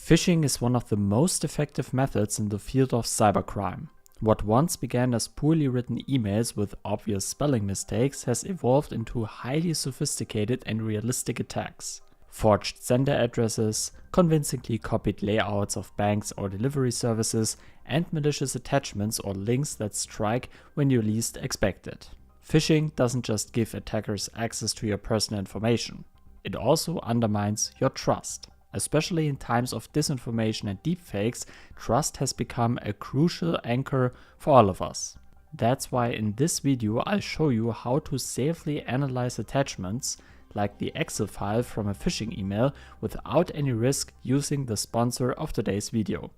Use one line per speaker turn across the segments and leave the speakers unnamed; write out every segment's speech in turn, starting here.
Phishing is one of the most effective methods in the field of cybercrime. What once began as poorly written emails with obvious spelling mistakes has evolved into highly sophisticated and realistic attacks. Forged sender addresses, convincingly copied layouts of banks or delivery services, and malicious attachments or links that strike when you least expect it. Phishing doesn't just give attackers access to your personal information, it also undermines your trust. Especially in times of disinformation and deepfakes, trust has become a crucial anchor for all of us. That's why in this video I'll show you how to safely analyze attachments, like the Excel file from a phishing email, without any risk using the sponsor of today's video,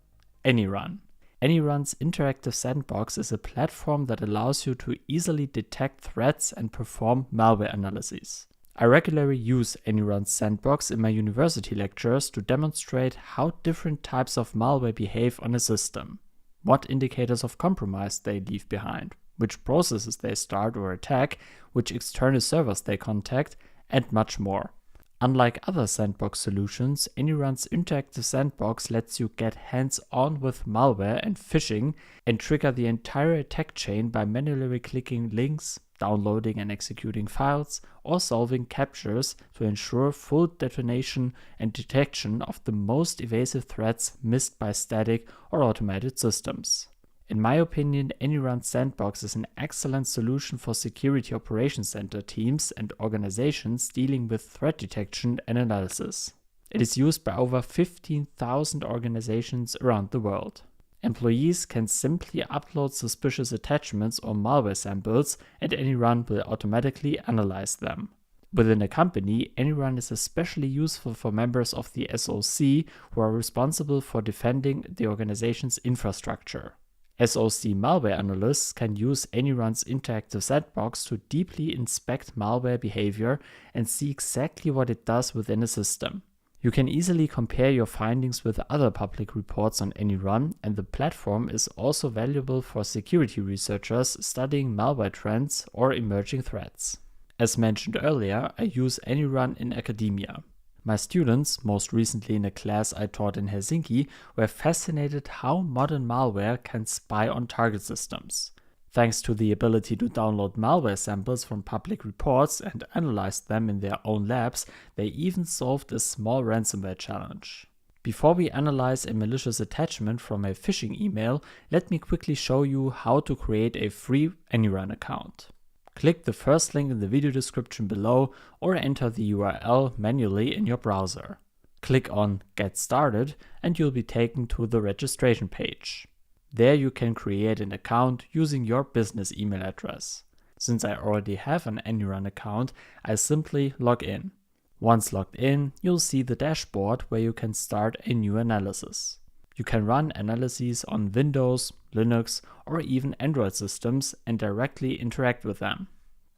ANY.RUN. ANY.RUN's interactive sandbox is a platform that allows you to easily detect threats and perform malware analyses. I regularly use ANY.RUN's sandbox in my university lectures to demonstrate how different types of malware behave on a system, what indicators of compromise they leave behind, which processes they start or attack, which external servers they contact, and much more. Unlike other sandbox solutions, ANY.RUN's interactive sandbox lets you get hands-on with malware and phishing and trigger the entire attack chain by manually clicking links, downloading and executing files, or solving captures to ensure full detonation and detection of the most evasive threats missed by static or automated systems. In my opinion, ANY.RUN's sandbox is an excellent solution for security operations center teams and organizations dealing with threat detection and analysis. It is used by over 15,000 organizations around the world. Employees can simply upload suspicious attachments or malware samples, and ANY.RUN will automatically analyze them. Within a company, ANY.RUN is especially useful for members of the SOC who are responsible for defending the organization's infrastructure. SOC malware analysts can use ANY.RUN's interactive sandbox to deeply inspect malware behavior and see exactly what it does within a system. You can easily compare your findings with other public reports on ANY.RUN, and the platform is also valuable for security researchers studying malware trends or emerging threats. As mentioned earlier, I use ANY.RUN in academia. My students, most recently in a class I taught in Helsinki, were fascinated how modern malware can spy on target systems. Thanks to the ability to download malware samples from public reports and analyze them in their own labs, they even solved a small ransomware challenge. Before we analyze a malicious attachment from a phishing email, let me quickly show you how to create a free ANY.RUN account. Click the first link in the video description below or enter the URL manually in your browser. Click on Get Started and you'll be taken to the registration page. There you can create an account using your business email address. Since I already have an ANY.RUN account, I simply log in. Once logged in, you'll see the dashboard where you can start a new analysis. You can run analyses on Windows, Linux, or even Android systems and directly interact with them.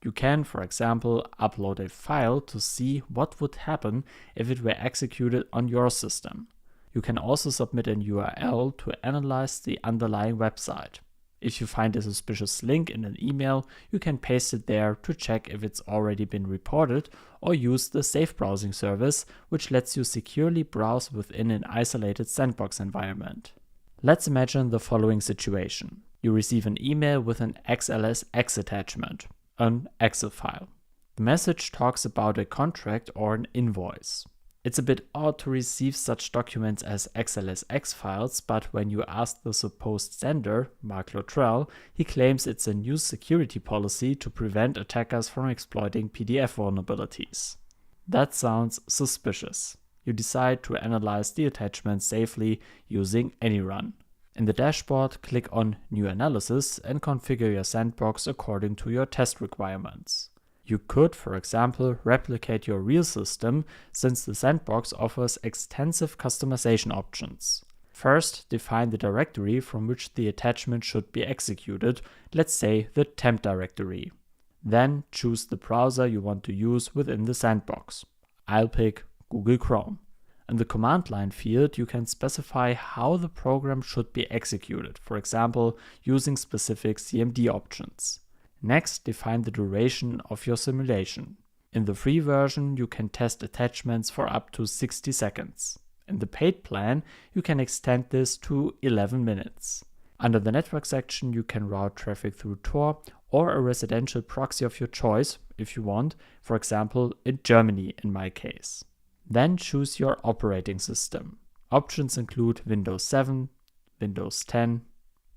You can, for example, upload a file to see what would happen if it were executed on your system. You can also submit an URL to analyze the underlying website. If you find a suspicious link in an email, you can paste it there to check if it's already been reported, or use the safe browsing service, which lets you securely browse within an isolated sandbox environment. Let's imagine the following situation. You receive an email with an XLSX attachment, an Excel file. The message talks about a contract or an invoice. It's a bit odd to receive such documents as XLSX files, but when you ask the supposed sender, Mark Luttrell, he claims it's a new security policy to prevent attackers from exploiting PDF vulnerabilities. That sounds suspicious. You decide to analyze the attachment safely using ANY.RUN. In the dashboard, click on New Analysis and configure your sandbox according to your test requirements. You could, for example, replicate your real system, since the sandbox offers extensive customization options. First, define the directory from which the attachment should be executed, let's say the temp directory. Then choose the browser you want to use within the sandbox. I'll pick Google Chrome. In the command line field, you can specify how the program should be executed, for example, using specific CMD options. Next, define the duration of your simulation. In the free version, you can test attachments for up to 60 seconds. In the paid plan, you can extend this to 11 minutes. Under the network section, you can route traffic through Tor or a residential proxy of your choice if you want, for example, in Germany in my case. Then choose your operating system. Options include Windows 7, Windows 10,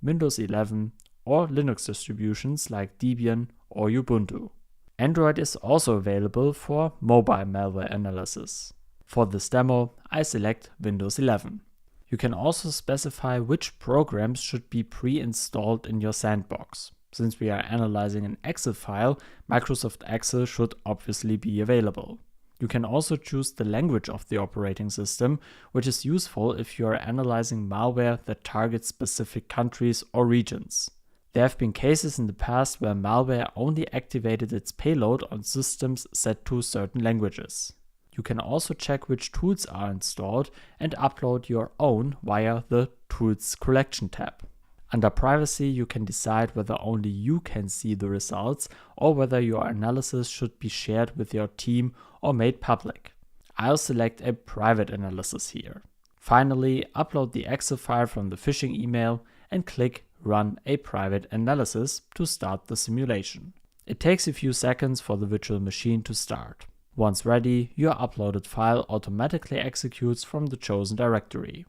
Windows 11, or Linux distributions like Debian or Ubuntu. Android is also available for mobile malware analysis. For this demo, I select Windows 11. You can also specify which programs should be pre-installed in your sandbox. Since we are analyzing an Excel file, Microsoft Excel should obviously be available. You can also choose the language of the operating system, which is useful if you are analyzing malware that targets specific countries or regions. There have been cases in the past where malware only activated its payload on systems set to certain languages. You can also check which tools are installed and upload your own via the Tools Collection tab. Under Privacy, you can decide whether only you can see the results or whether your analysis should be shared with your team or made public. I'll select a private analysis here. Finally, upload the Excel file from the phishing email and click Run a private analysis to start the simulation. It takes a few seconds for the virtual machine to start. Once ready, your uploaded file automatically executes from the chosen directory.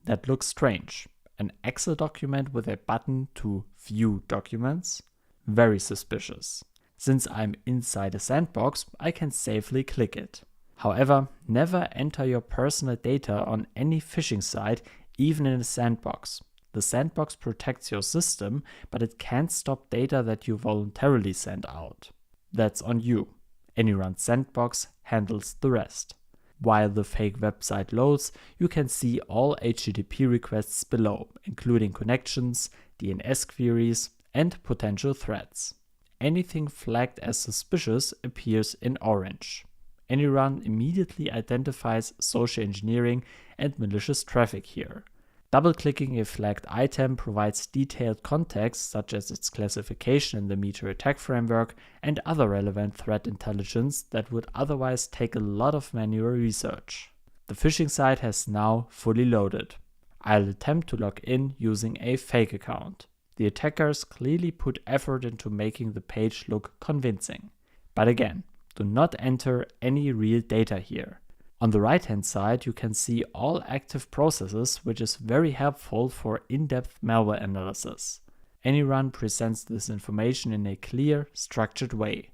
That looks strange. An Excel document with a button to View Documents? Very suspicious. Since I'm inside a sandbox, I can safely click it. However, never enter your personal data on any phishing site, even in a sandbox. The sandbox protects your system, but it can't stop data that you voluntarily send out. That's on you. ANY.RUN Sandbox handles the rest. While the fake website loads, you can see all HTTP requests below, including connections, DNS queries, and potential threats. Anything flagged as suspicious appears in orange. ANY.RUN immediately identifies social engineering and malicious traffic here. Double-clicking a flagged item provides detailed context such as its classification in the Meter attack framework and other relevant threat intelligence that would otherwise take a lot of manual research. The phishing site has now fully loaded. I'll attempt to log in using a fake account. The attackers clearly put effort into making the page look convincing. But again, do not enter any real data here. On the right-hand side, you can see all active processes, which is very helpful for in-depth malware analysis. ANY.RUN presents this information in a clear, structured way.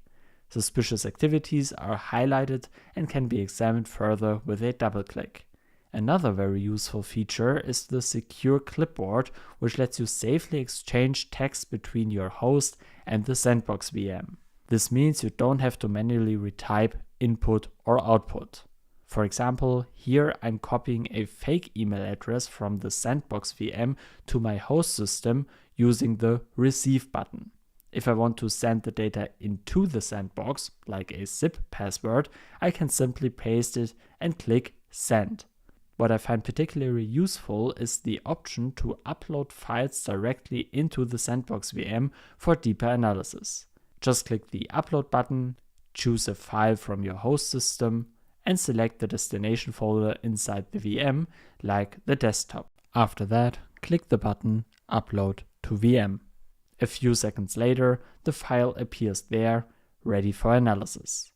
Suspicious activities are highlighted and can be examined further with a double-click. Another very useful feature is the secure clipboard, which lets you safely exchange text between your host and the sandbox VM. This means you don't have to manually retype input or output. For example, here I'm copying a fake email address from the sandbox VM to my host system using the receive button. If I want to send the data into the sandbox, like a zip password, I can simply paste it and click send. What I find particularly useful is the option to upload files directly into the sandbox VM for deeper analysis. Just click the upload button, choose a file from your host system, and select the destination folder inside the VM, like the desktop. After that, click the button Upload to VM. A few seconds later, the file appears there, ready for analysis.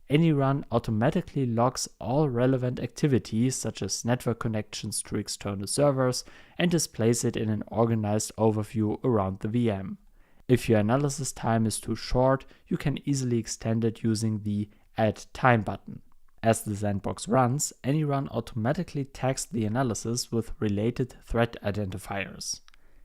ANY.RUN automatically logs all relevant activities such as network connections to external servers and displays it in an organized overview around the VM. If your analysis time is too short, you can easily extend it using the Add Time button. As the sandbox runs, ANY.RUN automatically tags the analysis with related threat identifiers.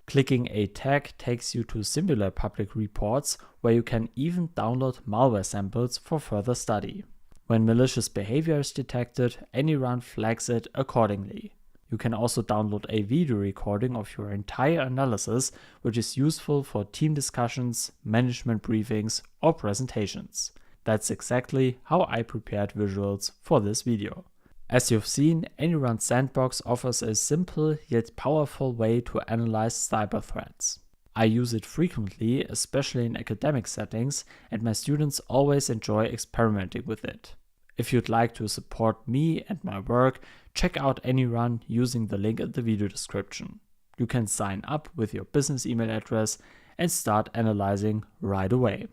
Clicking a tag takes you to similar public reports where you can even download malware samples for further study. When malicious behavior is detected, ANY.RUN flags it accordingly. You can also download a video recording of your entire analysis, which is useful for team discussions, management briefings, or presentations. That's exactly how I prepared visuals for this video. As you've seen, ANY.RUN Sandbox offers a simple yet powerful way to analyze cyber threats. I use it frequently, especially in academic settings, and my students always enjoy experimenting with it. If you'd like to support me and my work, check out ANY.RUN using the link in the video description. You can sign up with your business email address and start analyzing right away.